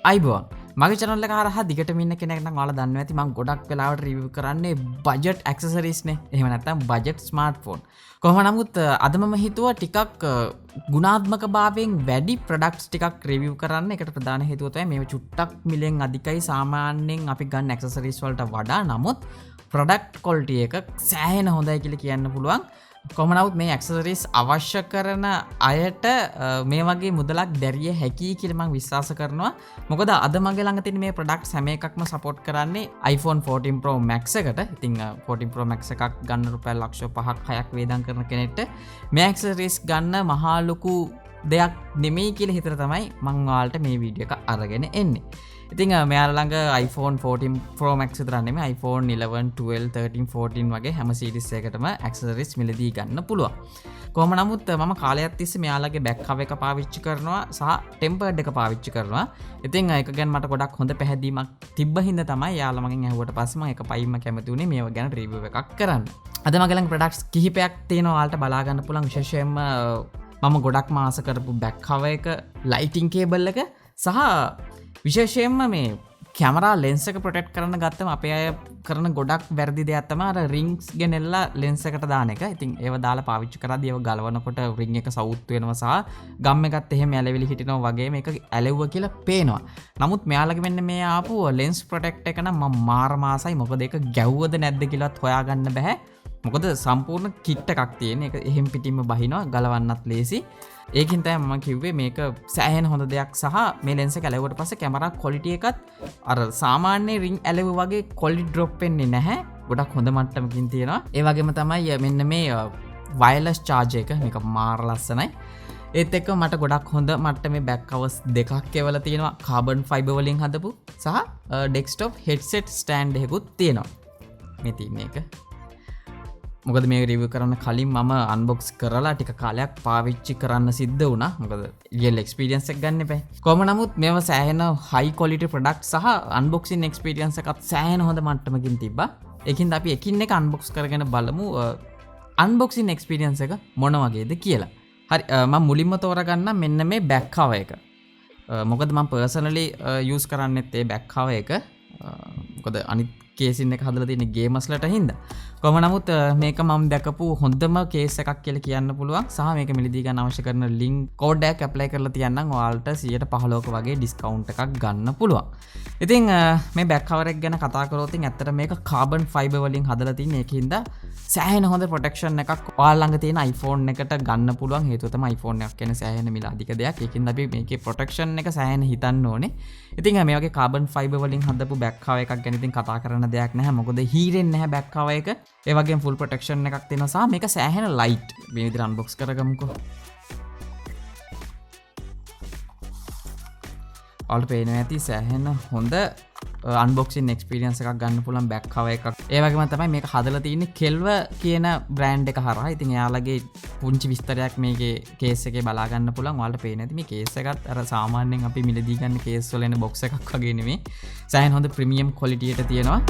අයිබෝන් මගේ channel එක හරහා දිගටම ඉන්න කෙනෙක් නම් ඔයාලා දන්නවා ඇති මම ගොඩක් වෙලාවට රිවිව් කරන්නේ බජට් ඇක්සසරිස් නේ. එහෙම නැත්නම් බජට් ස්මාර්ට්ෆෝන්. කොහොම නමුත් අද මම හිතුවා ටිකක් ගුණාත්මක භාවයෙන් වැඩි ප්‍රොඩක්ට්ස් ටිකක් රිවිව් කරන්න. ඒකට ප්‍රධාන හේතුව තමයි මේව චුට්ටක් මිලෙන් අධිකයි සාමාන්‍යයෙන් අපි ගන්න ඇක්සසරිස් වලට වඩා. නමුත් ප්‍රොඩක්ට් ක්වොලිටි එක සෑහෙන හොඳයි කියලා කියන්න පුළුවන්. කොහොම නමුත් මේ ඇක්සසරිස් අවශ්‍ය කරන අයට මේ වගේ මුදලක් දැරිය හැකි කියලා මම විශ්වාස කරනවා. මොකද අද මගේ ළඟ තියෙන මේ ප්‍රොඩක්ට්ස් හැම එකක්ම සපෝට් කරන්නේ iPhone 14 Pro Max එකට. ඉතින් 14 Pro Max එකක් ගන්න රුපියල් ලක්ෂ 5ක් 6ක් වේදම් කරන කෙනෙක්ට මේ ඇක්සසරිස් ගන්න මහා ලොකු දෙයක් නෙමෙයි කියලා හිතලා තමයි මම ඔයාලට මේ වීඩියෝ එක අරගෙන එන්නේ. ඉතින් මෙයාලා ළඟ iPhone 14 Pro Max විතරක් නෙමෙයි iPhone 11, 12, 13, 14 වගේ හැම සීරීස් එකකටම ඇක්සසරිස් මිලදී ගන්න පුළුවන්. කොහොම නමුත් මම කාලයක් තිස්සේ මෙයාලගේ බෑක් කවර් එක පාවිච්චි කරනවා සහ ටෙම්පර්ඩ් එක පාවිච්චි කරනවා. ඉතින් ඒක ගැන මට ගොඩක් හොඳ පැහැදීමක් තිබ්බ හින්දා තමයි යාළුවා මගෙන් ඇහුවට පස්සේ මම එක පයින්ම කැමති වුණේ මේව ගැන රිවිව් එකක් කරන්න. අද මගේ ළඟ ප්‍රොඩක්ට්ස් කිහිපයක් තියෙනවා ඔයාලට බලා ගන්න පුළුවන්. විශේෂයෙන්ම මම ගොඩක්ම ආස කරපු බෑක් කවර් එක, ලයිටින් කේබල් එක සහ විශේෂයෙන්ම මේ කැමරා ලෙන්ස් එක ප්‍රොටෙක්ට් කරන්න ගත්තම අපේ අය කරන ගොඩක් වැරදි දෙයක් තමයි අර රින්ග්ස් ගෙනල්ලා ලෙන්ස් එකට දාන එක. ඉතින් ඒව දාලා පාවිච්චි කරද්දී ඒව ගලවනකොට රින් එක සවුත් වෙනවා සහ ගම් එකත් එහෙම ඇලවිලි හිටිනවා වගේ මේක ඇලෙව්වා කියලා පේනවා. නමුත් මෙයාලගේ මෙන්න මේ ආපු ලෙන්ස් ප්‍රොටෙක්ට් එක නම් මම මාර මාසයි. මොකද ඒක ගැව්වද නැද්ද කියලාත් හොයාගන්න බෑ. මොකද සම්පූර්ණ කිට් එකක් තියෙන. ඒක එහෙම් පිටින්ම බහිනවා, ගලවන්නත් ලේසි. ඒකින් තමයි මම කිව්වේ මේක සෑහෙන හොඳ දෙයක් සහ මේ ලෙන්ස් එක ඇලෙවුවට පස්සේ කැමරා ක්වොලිටි එකත් අර සාමාන්‍ය රින් ඇලෙව වගේ ක්වොලිටි ඩ්‍රොප් වෙන්නේ නැහැ. ගොඩක් හොඳ මට්ටමකින් තියෙනවා. ඒ වගේම තමයි මෙන්න මේ වයර්ලස් charger එක මේක මාර ලස්සනයි. ඒත් එක්ක මට ගොඩක් හොඳ මට්ටමේ බෑක් කවර්ස් දෙකක් එවලා තියෙනවා. කාබන් ෆයිබර් වලින් හදපු සහ ඩෙස්ක්ටොප් හෙඩ්සෙට් ස්ටෑන්ඩ් එකකුත් තියෙනවා. මේ තියෙන එක. මොකද මේ රිවිව් කරන්න කලින් මම අන්බොක්ස් කරලා ටික කාලයක් පාවිච්චි කරන්න සිද්ධ වුණා. මොකද රියල් එක්ස්පීරියන්ස් එක ගන්න එපා. කොහොම නමුත් මේව සෑහෙන හයි ක්වොලිටි ප්‍රොඩක්ට් සහ අන්බොක්සින් එක්ස්පීරියන්ස් එකත් සෑහෙන හොඳ මට්ටමකින් තිබ්බා. ඒකින්ද අපි එකින් එක අන්බොක්ස් කරගෙන බලමු අන්බොක්සින් එක්ස්පීරියන්ස් එක මොන වගේද කියලා. හරි මම මුලින්ම තෝරගන්න මෙන්න මේ බෑක් කවර් එක. මොකද මම පර්සනලි යූස් කරන්නෙත් ඒ බෑක් කවර් එක. මොකද අනිත් කේසින් එක හදලා තියෙන ගේමර්ස්ලට හින්දා. කොහොම නමුත් මේක මම දැකපු හොඳම කේස් එකක් කියලා කියන්න පුළුවන්. සහ මේක මිලදී ගන්න අවශ්‍ය කරන ලින්ක් කෝඩ් එකක් ඇප්ලයි කරලා තියන්නම් ඔයාලට 115ක වගේ ඩිස්කවුන්ට් එකක් ගන්න පුළුවන්. ඉතින් මේ බෑක් කවර් එක ගැන කතා කරොත් ඇත්තට මේක කාබන් ෆයිබර් වලින් හදලා තියෙන එකකින්ද සෑහෙන හොඳ ප්‍රොටෙක්ෂන් එකක් ඔයාලා ළඟ තියෙන iPhone එකට ගන්න පුළුවන්. හේතුව තමයි iPhone එකක් කියන්නේ සෑහෙන මිල අධික දෙයක්. ඒකින්ද අපි මේකේ ප්‍රොටෙක්ෂන් එක සෑහෙන හිතන්න ඕනේ. ඉතින් මේ වගේ කාබන් ෆයිබර් වලින් හදපු බෑක් කවර් එකක් ගැන ඉතින් කතා කරන්න දෙයක් නැහැ. මොකද හීරෙන්නේ නැහැ බෑක් කවර් එක. ඒ වගේම ෆුල් ප්‍රොටෙක්ෂන් එකක් තියෙනවා සහ මේක සෑහෙන ලයිට්. මේ විදිහට අන්බොක්ස් කරගමුකෝ. ඔයාලට පේනවා ඇති සෑහෙන හොඳ අන්බොක්සින් එක්ස්පීරියන්ස් එකක් ගන්න පුළුවන් බෑක් කවර් එකක්. ඒ වගේම තමයි මේක හදලා තියෙන්නේ කෙල්ව කියන බ්‍රෑන්ඩ් එක හරහා. ඉතින් එයාලගේ පුංචි විස්තරයක් මේකේ කේස් එකේ බලා ගන්න පුළුවන්. ඔයාලට පේන ඇති මේ කේස් එකත් අර සාමාන්‍යයෙන් අපි මිලදී ගන්න කේස් වල එන බොක්ස් එකක් වගේ නෙමෙයි. සෑහෙන හොඳ ප්‍රීමියම් ක්වොලිටි එකට තියෙනවා.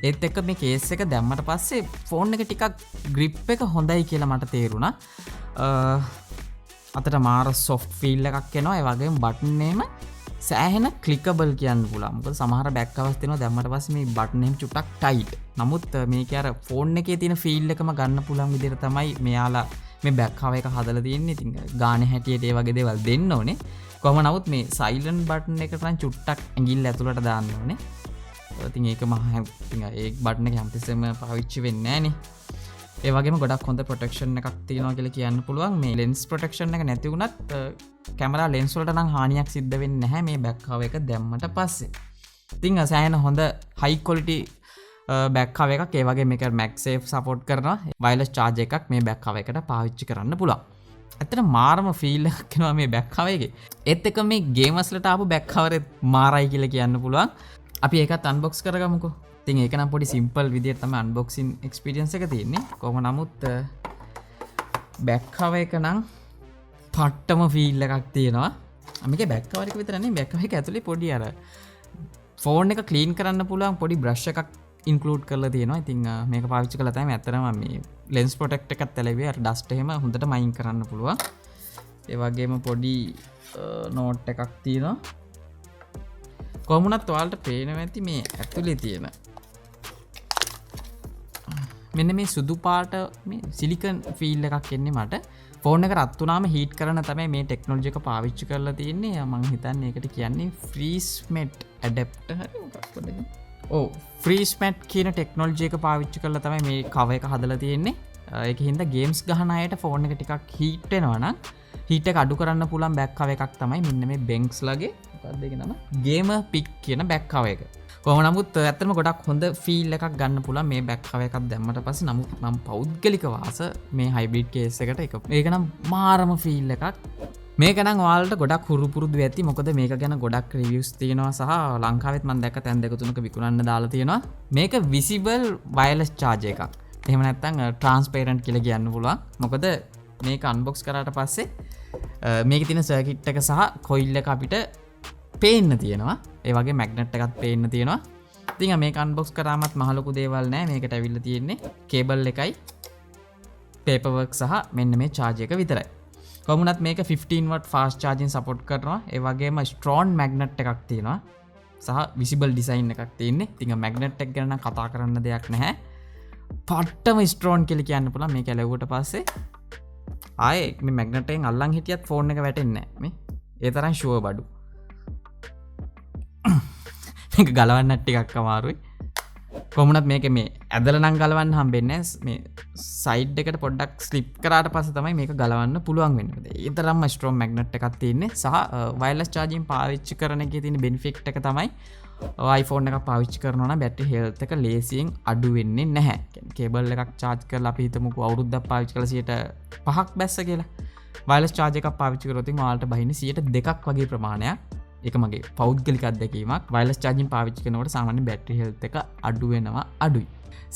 ඒත් එක්ක මේ කේස් එක දැම්මට පස්සේ ෆෝන් එක ටිකක් ග්‍රිප් එක හොඳයි කියලා මට තේරුණා. අතට මාර සොෆ්ට් ෆීල් එකක් එනවා. ඒ වගේම බටන් එකම සෑහෙන ක්ලිකබල් කියන්න පුළුවන්. මොකද සමහර බෑක් කවර්ස් තියෙනවා දැම්මට පස්සේ මේ බටන් එක චුට්ටක් ටයිට්. නමුත් මේකේ අර ෆෝන් එකේ තියෙන ෆීල් එකම ගන්න පුළුවන් විදිහට තමයි මෙයාලා මේ බෑක් කවර් එක හදලා තියෙන්නේ. ඉතින් ගානේ හැටියට ඒ වගේ දේවල් දෙන්න ඕනේ. කොහොම නමුත් මේ සයිලන්ට් බටන් එකට නම් චුට්ටක් ඇඟිල්ල ඇතුළට දාන්න ඕනේ. ඉතින් ඒක ඒ බටන් එක හැමතිස්සෙම පාවිච්චි වෙන්නේ නැහනේ. ඒ වගේම ගොඩක් හොඳ ප්‍රොටෙක්ෂන් එකක් තියෙනවා කියලා කියන්න පුළුවන්. මේ ලෙන්ස් ප්‍රොටෙක්ෂන් එක නැති වුණත් කැමරා ලෙන්ස් වලට නම් හානියක් සිද්ධ වෙන්නේ නැහැ මේ බෑක් කවර් එක දැම්මට පස්සේ. ඉතින් සෑහෙන හොඳ හයි ක්වොලිටි බැක් කව එකක් ඒ වගේ මේක MagSafe සපෝට් කරනවා වයර්ලස් charge එකක් මේ බැක් කව එකට පාවිච්චි කරන්න පුළුවන්. ඇත්තට මාරම ෆීල් එකක් එනවා මේ බැක් කව එකේ. ඒත් එක මේ ගේමර්ස්ලට ආපු බැක් කවරේ මාරයි කියලා කියන්න පුළුවන්. අපි ඒකත් අන්බොක්ස් කරගමුකෝ. ඉතින් ඒක නම් පොඩි සිම්පල් විදියට තමයි අන්බොක්සින් එක්ස්පීරියන්ස් එක තියෙන්නේ. කොහොම නමුත් බැක් කව එක නම් පට්ටම ෆීල් එකක් තියෙනවා. මේකේ බැක් කවර් එක විතර නෙමෙයි බැක් කවර් එක ඇතුලේ පොඩි අර ෆෝන් එක ක්ලීන් කරන්න පුළුවන් පොඩි බ්‍රෂ් එකක් ඉන්ක්ලූඩ් කරලා තියෙනවා. ඉතින් මේක පාවිච්චි කරලා තමයි ඇත්තටම මේ ලෙන්ස් ප්‍රොටෙක්ට් එකත් ඇලෙවි අර ඩස්ට් එහෙම හොඳට මයින් කරන්න පුළුවන්. ඒ වගේම පොඩි නෝට් එකක් තියෙනවා. කොහොමුණත් ඔයාලට පේනවා ඇති මේ ඇතුලේ තියෙන මෙන්න මේ සුදු පාට මේ සිලිකන් ෆීල් එකක් එන්නේ මට. ෆෝන් එක රත් වුණාම හීට් කරන තමයි මේ ටෙක්නොලොජි එක පාවිච්චි කරලා තියෙන්නේ. මම හිතන්නේ ඒකට කියන්නේ ෆ්‍රීස් මැට් ඇඩැප්ටර් හරි මොකක්ද ඒක? ඔව් ෆ්‍රීස් මැට් කියන ටෙක්නොලොජි එක පාවිච්චි කරලා තමයි මේ කව එක හදලා තියෙන්නේ. ඒක හින්දා ගේම්ස් ගහන අයට ෆෝන් එක ටිකක් හීට් වෙනවා නම් හීට් එක අඩු කරන්න පුළුවන් බෑක් කව එකක් තමයි මෙන්න මේ Benks ලගේ මොකක්ද ඒකේ නම? Gamer Pick කියන බෑක් කව එක. කොහොම නමුත් ඇත්තටම ගොඩක් හොඳ ෆීල් එකක් ගන්න පුළුවන් මේ බෑක් කව එකක් දැම්මට පස්සේ. නමුත් මම පෞද්ගලික වාස මේ හයිබ්‍රිඩ් කේස් එකට ඒක නම් මාරම ෆීල් එකක්. මේක නම් ඔයාලට ගොඩක් හුරු පුරුදු ඇති. මොකද මේක ගැන ගොඩක් රිවිව්ස් තියෙනවා සහ ලංකාවෙත් මම දැක්ක තැන් දෙක තුනක විකුණන්න දාලා තියෙනවා. මේක විසිබල් වයර්ලස් charge එකක්. එහෙම නැත්නම් ට්‍රාන්ස්පේරන්ට් කියලා කියන්න පුළුවන්. මොකද මේක අන්බොක්ස් කරාට පස්සේ මේකේ තියෙන සර්කිට් එක සහ කොයිල් එක අපිට පේන්න තියෙනවා. ඒ වගේ මැග්නට් එකත් පේන්න තියෙනවා. ඉතින් මේක අන්බොක්ස් කරාමත් මහ ලොකු දේවල් නෑ. මේකට ඇවිල්ලා තියෙන්නේ කේබල් එකයි පේපර් වර්ක් සහ මෙන්න මේ charge එක විතරයි. කොහොමුණත් මේක 15 watt fast charging support කරනවා. ඒ වගේම strong magnet එකක් තියෙනවා. සහ visible design එකක් තියෙන්නේ. ඉතින් magnet එක ගැන නම් කතා කරන්න දෙයක් නැහැ. පට්ටම ස්ට්‍රෝන් කියලා කියන්න පුළුවන් මේක ඇලෙව්වට පස්සේ. ආයේ මේ magnet එකෙන් අල්ලන් හිටියත් ෆෝන් එක වැටෙන්නේ නැහැ. මේ ඒ තරම් ෂුවර් බඩු. මේක ගලවන්නත් ටිකක් අමාරුයි. කොහොමුණත් මේක මේ ඇදලා නම් ගලවන්න හම්බෙන්නේ නැහැ. මේ සයිඩ් එකට පොඩ්ඩක් ස්ලිප් කරාට පස්සේ තමයි මේක ගලවන්න පුළුවන් වෙන්නේ. ඒ තරම්ම ස්ට්‍රෝන් මැග්නට් එකක් තියෙන්නේ. සහ වයර්ලස් charging පාවිච්චි කරන එකේ තියෙන බෙනිෆිට් එක තමයි iPhone එකක් පාවිච්චි කරනවා නම් බැටරි හෙල්ත් එක ලේසියෙන් අඩු වෙන්නේ නැහැ. කේබල් එකක් charge කරලා අපි හිතමුකෝ අවුරුද්දක් පාවිච්චි කරලා 5ක් බැස්ස කියලා. වයර්ලස් charge එකක් පාවිච්චි කරොත් ඔයාලට බහින්නේ 2ක් වගේ ප්‍රමාණයක්. ඒක මගේ පෞද්ගලික අත්දැකීමක්. වයර්ලස් charging පාවිච්චි කරනකොට සාමාන්‍ය බැටරි හෙල්ත් එක අඩු වෙනවා අඩුයි.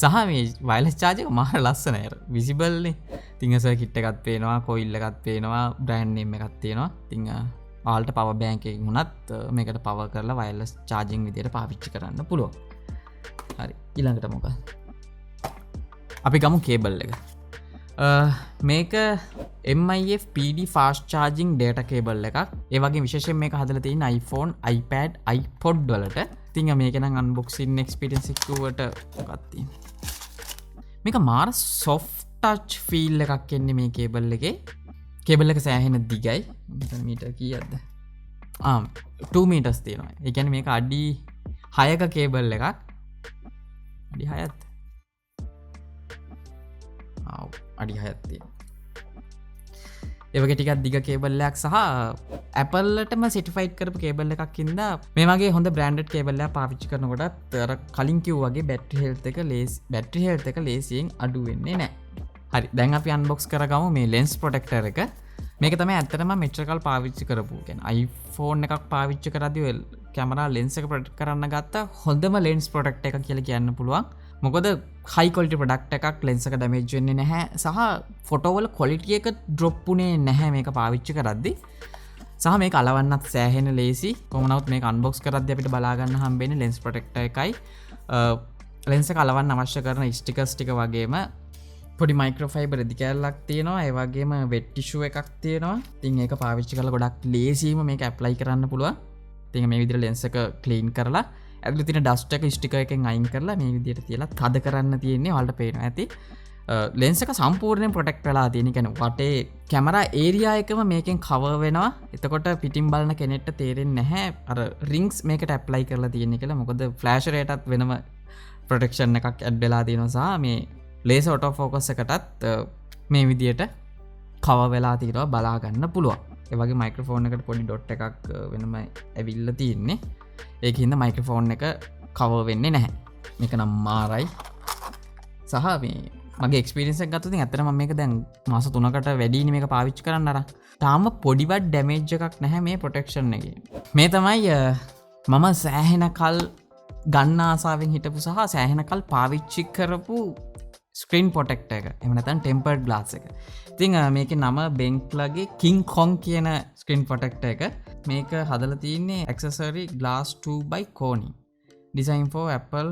සහ මේ වයර්ලස් charge එක මාර ලස්සනයි. විසිබල් නේ. ඉතින් සර්කිට් එකක් පේනවා, කොයිල් එකක් පේනවා, බ්‍රෑන්ඩ් නේම් එකක් තියෙනවා. ඉතින් ඔයාලට පවර් බෑන්ක් එකකින් උනත් මේකට පවර් කරලා වයර්ලස් charging විදියට පාවිච්චි කරන්න පුළුවන්. හරි. ඊළඟට මොකක්ද? අපි ගමු කේබල් එක. මේක MIF PD fast charging data cable එකක්. ඒ වගේ විශේෂයෙන් මේක හදලා තියෙන iPhone, iPad, iPod වලට. ඉතින් මේක නම් unboxing experience එක වට මොකක්ද තියෙන්නේ? මේක මාර soft touch feel එකක් එන්නේ මේ කේබල් එකේ. කේබල් එක සෑහෙන දිගයි. මෙතන මීටර් කීයක්ද? 2 meters තියෙනවා. ඒ කියන්නේ මේක අඩි 6ක කේබල් එකක්. අඩි 6ක්ද? අඩි 6ක් තියෙනවා. ඒ වගේ ටිකක් දිග කේබල් එකක් සහ Apple ලටම සර්ටිෆයිඩ් කරපු කේබල් එකක් ඉඳලා මේ වගේ හොඳ බ්‍රෑන්ඩඩ් කේබල් එකක් පාවිච්චි කරනකොටත් අර කලින් කිව්වා වගේ බැටරි හෙල්ත් එක ලේසියෙන් අඩු වෙන්නේ නැහැ. හරි. දැන් අපි අන්බොක්ස් කරගමු මේ lens protector එක. මේක තමයි ඇත්තටම මෙච්චර කල් පාවිච්චි කරපු. කියන්නේ iPhone එකක් පාවිච්චි කරද්දී ඔය කැමරා lens එක ප්‍රොටෙක්ට් කරන්න ගත්ත හොඳම lens protector එකක් කියලා කියන්න පුළුවන්. මොකද high quality product එකක් lens එක damage වෙන්නේ නැහැ සහ photo වල quality එක drop උනේ නැහැ මේක පාවිච්චි කරද්දී. සහ මේක අලවන්නත් සෑහෙන ලේසි. කොහොම නමුත් මේක unbox කරද්දී අපිට බලා ගන්න හම්බෙන්නේ lens protector එකයි lens එක අලවන්න අවශ්‍ය කරන stickers ටික වගේම පොඩි මයික්‍රෝෆයිබර් රෙදි කෑල්ලක් තියෙනවා. ඒ වගේම වෙට් ටිෂු එකක් තියෙනවා. ඉතින් ඒක පාවිච්චි කරලා ගොඩක් ලේසියෙන්ම මේක ඇප්ලයි කරන්න පුළුවන්. ඉතින් මේ විදිහට lens එක ක්ලීන් කරලා ඇතුළේ තියෙන ඩස්ට් එක ස්ටිකර් එකෙන් අයින් කරලා මේ විදිහට තියලා තද කරන්න තියෙන්නේ. ඔයාලට පේනවා ඇති. lens එක සම්පූර්ණයෙන් protect වෙලා තියෙන. කියන්නේ වටේ කැමරා ඒරියා එකම මේකෙන් cover වෙනවා. එතකොට පිටින් බලන කෙනෙක්ට තේරෙන්නේ නැහැ අර rings මේකට ඇප්ලයි කරලා තියෙන්නේ කියලා. මොකද ෆ්ලෑෂ් රේටත් වෙනම ප්‍රොටෙක්ෂන් එකක් ඇඩ් වෙලා තියෙනවා සහ මේ ලේසර් ඔටෝ ෆෝකස් එකටත් මේ විදියට කවර් වෙලා තියෙනවා බලා ගන්න පුළුවන්. ඒ වගේ මයික්‍රොෆෝන් එකට පොඩි ඩොට් එකක් වෙනම ඇවිල්ලා තියෙන්නේ. ඒකින්ද මයික්‍රොෆෝන් එක කවර් වෙන්නේ නැහැ. මේක නම් මාරයි. සහ මේ මගේ එක්ස්පීරියන්ස් එක ගත්තොත් ඇත්තටම මම මේක දැන් මාස 3කට වැඩිනේ මේක පාවිච්චි කරන්න අරන්. තාම පොඩිවත් ඩැමේජ් එකක් නැහැ මේ ප්‍රොටෙක්ෂන් එකේ. මේ තමයි මම සෑහෙන කල් ගන්න ආසාවෙන් හිටපු සහ සෑහෙන කල් පාවිච්චි කරපු ස්ක්‍රීන් ප්‍රොටෙක්ටර් එක. එහෙම නැත්නම් ටෙම්පර්ඩ් ග්ලාස් එක. ඉතින් මේකේ නම බෙන්ක්ලගේ King Kong කියන ස්ක්‍රීන් ප්‍රොටෙක්ටර් එක. මේක හදලා තියෙන්නේ accessory glass 2 by Sony. Design for Apple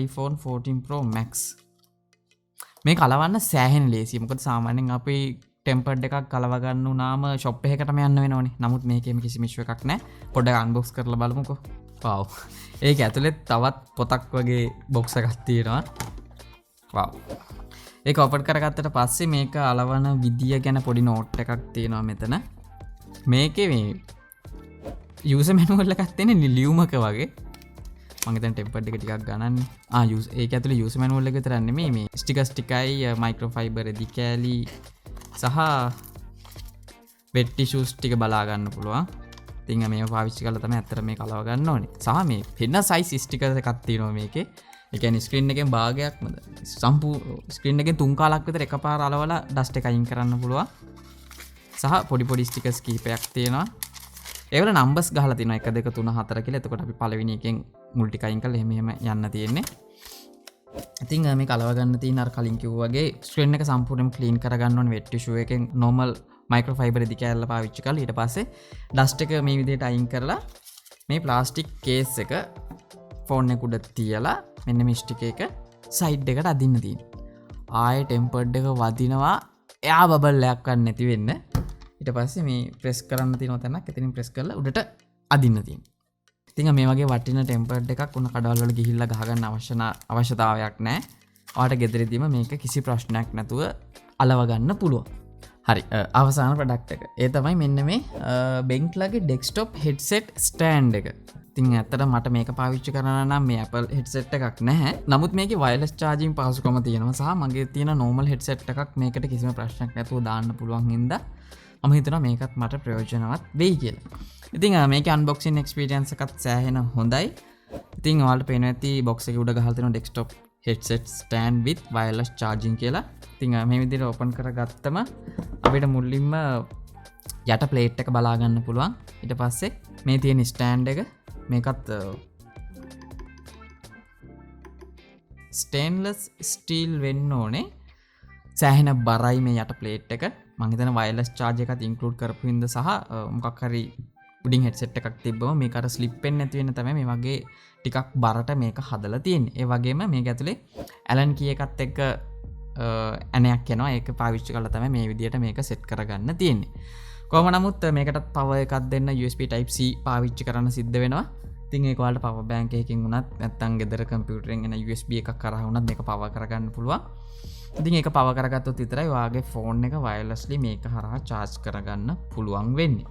iPhone 14 Pro Max. මේ කලවන්න සෑහෙන ලේසියි. මොකද සාමාන්‍යයෙන් අපි ටෙම්පර්ඩ් එකක් කලව ගන්න උනාම ෂොප් එකකටම යන්න වෙනවනේ. නමුත් මේකේම කිසිම ඉෂුව එකක් නැහැ. පොඩ්ඩක් අන්බොක්ස් කරලා බලමුකෝ. වව්. ඒක ඇතුලේ තවත් පොතක් වගේ බොක්ස් එකක් තියෙනවා. වව්. ඒක ඕපන් කරගත්තට පස්සේ මේක අලවන විදිය ගැන පොඩි නෝට් එකක් තියෙනවා මෙතන. මේකේ මේ යූසර් මැනුවල් එකක් තියෙන්නේ ලියුමක වගේ. මම හිතන්නේ ටෙම්පර්ඩ් එක ටිකක් ගණන්නේ. ඒක ඇතුලේ යූසර් මැනුවල් එක විතර නෙමෙයි මේ ස්ටිකර්ස් ටිකයි මයික්‍රෝ ෆයිබර් රෙදි කෑලි සහ වෙට් ටිෂුස් ටික බලා ගන්න පුළුවන්. ඉතින් මේව පාවිච්චි කරලා තමයි ඇත්තට මේක අලව ගන්න ඕනේ. සහ මේ පෙන්න සයිස් ස්ටිකර්ස් එකක් තියෙනවා මේකේ. ඒ කියන්නේ ස්ක්‍රීන් එකෙන් භාගයක්මද ස්ක්‍රීන් එකෙන් 3 කාලක් විතර එකපාර අලවලා ඩස්ට් එක අයින් කරන්න පුළුවන්. සහ පොඩි පොඩි ස්ටිකර්ස් කීපයක් තියෙනවා. ඒවල නම්බර්ස් ගහලා තියෙනවා 1 2 3 4 කියලා. එතකොට අපි පළවෙනි එකෙන් මුල් ටික අයින් කරලා එහෙම යන්න තියෙන්නේ. ඉතින් මේක අලව ගන්න තියෙන අර කලින් කිව්වා වගේ ස්ක්‍රීන් එක සම්පූර්ණයෙන්ම ක්ලීන් කරගන්න ඕනේ වෙට් ටිෂු එකෙන් normal මයික්‍රෝ ෆයිබර් රෙදි කෑල්ල පාවිච්චි කරලා ඊට පස්සේ ඩස්ට් එක මේ විදිහට අයින් කරලා මේ ප්ලාස්ටික් කේස් එක ෆෝන් එක උඩ තියලා මෙන්න මේ ස්ටික් එක සයිඩ් එකට අදින්න තියෙනවා. ආයේ ටෙම්පර්ඩ් එක වදිනවා එයා බබල් එකක් ගන්න නැති වෙන්න. ඊට පස්සේ මේ ප්‍රෙස් කරන්න තියෙන තැනක් එතනින් ප්‍රෙස් කරලා උඩට අදින්න තියෙනවා. ඉතින් මේ වගේ වටින ටෙම්පර්ඩ් එකක් උණ කඩවල වල ගිහිල්ලා ගහගන්න අවශ්‍යතාවයක් නැහැ. ඔයාලට ගෙදරදීම මේක කිසි ප්‍රශ්නයක් නැතුව අලව ගන්න පුළුවන්. හරි අවසාන ප්‍රොඩක්ට් එක. ඒ තමයි මෙන්න මේ බෙන්ක්ලගේ ඩෙස්ක්ටොප් හෙඩ්සෙට් ස්ටෑන්ඩ් එක. ඉතින් ඇත්තට මට මේක පාවිච්චි කරන්න නම් මේ Apple හෙඩ්සෙට් එකක් නැහැ. නමුත් මේකේ වයර්ලස් charging පහසුකම තියෙනවා සහ මගේ තියෙන normal හෙඩ්සෙට් එකක් මේකට කිසිම ප්‍රශ්නයක් නැතුව දාන්න පුළුවන් හින්දා මම හිතනවා මේකත් මට ප්‍රයෝජනවත් වෙයි කියලා. ඉතින් මේකේ අන්බොක්සින් එක්ස්පීරියන්ස් එකත් සෑහෙන හොඳයි. ඉතින් ඔයාලට පේනවා ඇති බොක්ස් එකේ උඩ ගහලා තියෙන desktop headset stand with wireless charging කියලා. ඉතින් මේ විදිහට ඕපන් කරගත්තම අපිට මුලින්ම යට ප්ලේට් එක බලා ගන්න පුළුවන්. ඊට පස්සේ මේ තියෙන ස්ටෑන්ඩ් එක මේකත් ස්ටේන්ලස් ස්ටීල් වෙන්න ඕනේ. සෑහෙන බරයි මේ යට ප්ලේට් එක. මම හිතන වයර්ලස් charge එකත් ඉන්ක්ලූඩ් කරපු හින්දා සහ මොකක් හරි උඩින් headset එකක් තිබ්බම මේක අර ස්ලිප් වෙන්නේ නැති වෙන තමයි මේ වගේ ටිකක් බරට මේක හදලා තියෙන්නේ. ඒ වගේම මේක ඇතුලේ ඇලන් කී එකත් එක්ක ඇණයක් එනවා. ඒක පාවිච්චි කරලා තමයි මේ විදිහට මේක සෙට් කරගන්න තියෙන්නේ. කොහොම නමුත් මේකටත් power එකක් දෙන්න USB type C පාවිච්චි කරන්න සිද්ධ වෙනවා. ඉතින් ඒක ඔයාලට power bank එකකින් උනත් නැත්නම් ගෙදර කම්පියුටරෙන් එන USB එකක් කරා වුණත් මේක power කරගන්න පුළුවන්. ඉතින් ඒක power කරගත්තොත් විතරයි ඔයාගේ phone එක wirelessly මේක හරහා charge කරගන්න පුළුවන් වෙන්නේ.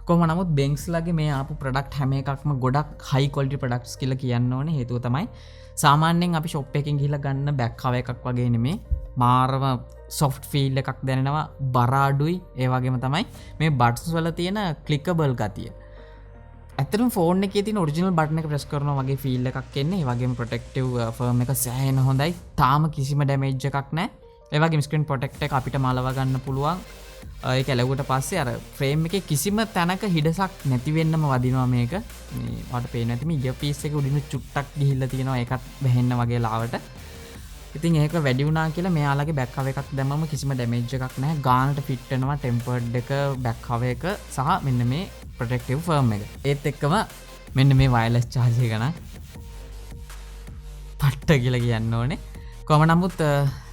කොහොම නමුත් Benks ලගේ මේ ආපු product හැම එකක්ම ගොඩක් high quality products කියලා කියන්න ඕනේ. හේතුව තමයි සාමාන්‍යයෙන් අපි shop එකකින් ගිහිල්ලා ගන්න back cover එකක් වගේ නෙමේ. මාරම soft feel එකක් දැනෙනවා, බර අඩුයි. ඒ වගේම තමයි මේ buttons වල තියෙන clickable ගතිය. ඇත්තටම ෆෝන් එකේ තියෙන ඔරිජිනල් බටන් එක ප්‍රෙස් කරනවා වගේ ෆීල් එකක් එන්නේ. ඒ වගේම ප්‍රොටෙක්ටිව් ෆර්ම් එක සෑහෙන හොඳයි. තාම කිසිම ඩැමේජ් එකක් නැහැ. ඒ වගේම ස්ක්‍රීන් ප්‍රොටෙක්ටර් එක අපිට මලව ගන්න පුළුවන්. ඒක ඇලුවට පස්සේ අර ෆ්‍රේම් එකේ කිසිම තැනක හිඩසක් නැති වෙන්නම වදිනවා මේක. මේ ඔයාලට පේන්නේ නැති මේ ඉයර් පීස් එක උඩින් චුට්ටක් ගිහිල්ලා තියෙනවා. ඒකත් වැහෙන්න වගේ ලාවට. ඉතින් ඒක වැඩි වුණා කියලා මෙයාලගේ බෑක් කවර් එකක් දැම්මම කිසිම ඩැමේජ් එකක් නැහැ. ගානට ෆිට වෙනවා ටෙම්පර්ඩ් එක, බෑක් කවර් එක සහ මෙන්න මේ ප්‍රොටෙක්ටිව් ෆර්ම් එක. ඒත් එක්කම මෙන්න මේ වයර්ලස් charge එක නම් පට්ට කියලා කියන්න ඕනේ. කොහොම නමුත්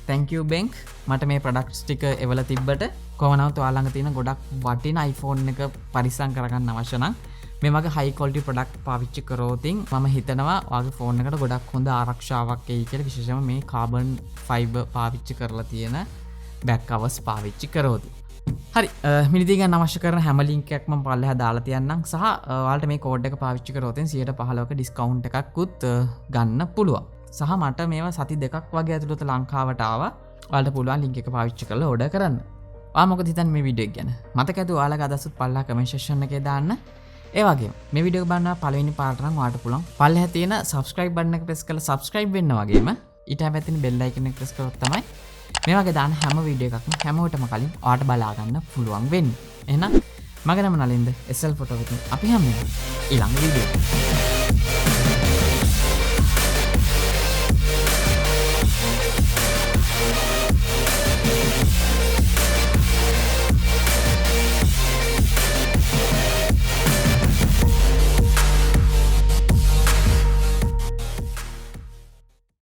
thank you Benk මට මේ ප්‍රොඩක්ට්ස් ටික එවලා තිබ්බට. කොහොම නමුත් ඔයාලා ළඟ තියෙන ගොඩක් වටින iPhone එක පරිස්සම් කරගන්න අවශ්‍ය නම් මේ වගේ high quality product පාවිච්චි කරෝතින් මම හිතනවා ඔයාගේ ෆෝන් එකට ගොඩක් හොඳ ආරක්ෂාවක් එයි කියලා. විශේෂයෙන්ම මේ carbon fiber පාවිච්චි කරලා තියෙන back covers පාවිච්චි කරෝති. හරි මිනිදී ගන්න අවශ්‍ය කරන හැම ලින්ක් එකක් මම පල්ලෙහා දාලා තියන්නම්. සහ ඔයාලට මේ කෝඩ් එක පාවිච්චි කරෝතින් 115ක ඩිස්කවුන්ට් එකක්කුත් ගන්න පුළුවන්. සහ මට මේවා සති දෙකක් වගේ ඇතුළත ලංකාවට ආවා. ඔයාලට පුළුවන් ලින්ක් එක පාවිච්චි කරලා ඕඩර් කරන්න. ඔයා මොකද හිතන්නේ මේ වීඩියෝ එක ගැන? මතක ඇති ඔයාලගේ අදහස් පල්ලෙහා කමෙන්ට් සෙක්ෂන් එකේ දාන්න. ඒ වගේම මේ වීඩියෝ එක බලනවා පළවෙනි පාරට නම් ඔයාලට පුළුවන් පල්ලෙහා තියෙන subscribe button එක press කරලා subscribe වෙන්න වගේම ඊට හැබැයි තියෙන bell icon එක press කරොත් තමයි මේ වගේ දාන හැම වීඩියෝ එකක්ම හැමෝටම කලින් ඔයාලට බලා ගන්න පුළුවන් වෙන්නේ. එහෙනම් මගේ නම නලින්ද SL ෆොටෝ එකකින් අපි හැමෝම ඊළඟ වීඩියෝ එකේ